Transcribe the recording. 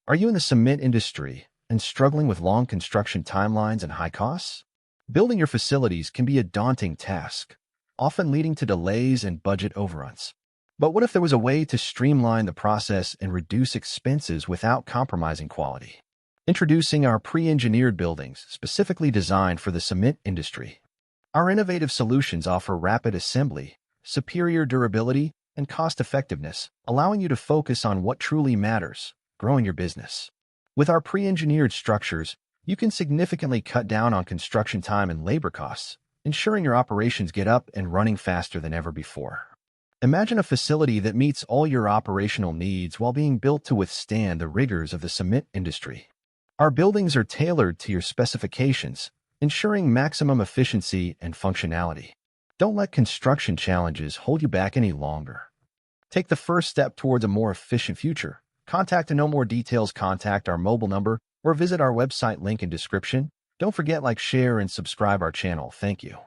Are you in the cement industry and struggling with long construction timelines and high costs? Building your facilities can be a daunting task, often leading to delays and budget overruns. But what if there was a way to streamline the process and reduce expenses without compromising quality? Introducing our pre-engineered buildings, specifically designed for the cement industry. Our innovative solutions offer rapid assembly, superior durability, and cost-effectiveness, allowing you to focus on what truly matters: growing your business. With our pre-engineered structures, you can significantly cut down on construction time and labor costs, ensuring your operations get up and running faster than ever before. Imagine a facility that meets all your operational needs while being built to withstand the rigors of the cement industry. Our buildings are tailored to your specifications, ensuring maximum efficiency and functionality. Don't let construction challenges hold you back any longer. Take the first step towards a more efficient future. To know more details, contact our mobile number or visit our website link in description. Don't forget, like, share, and subscribe our channel. Thank you.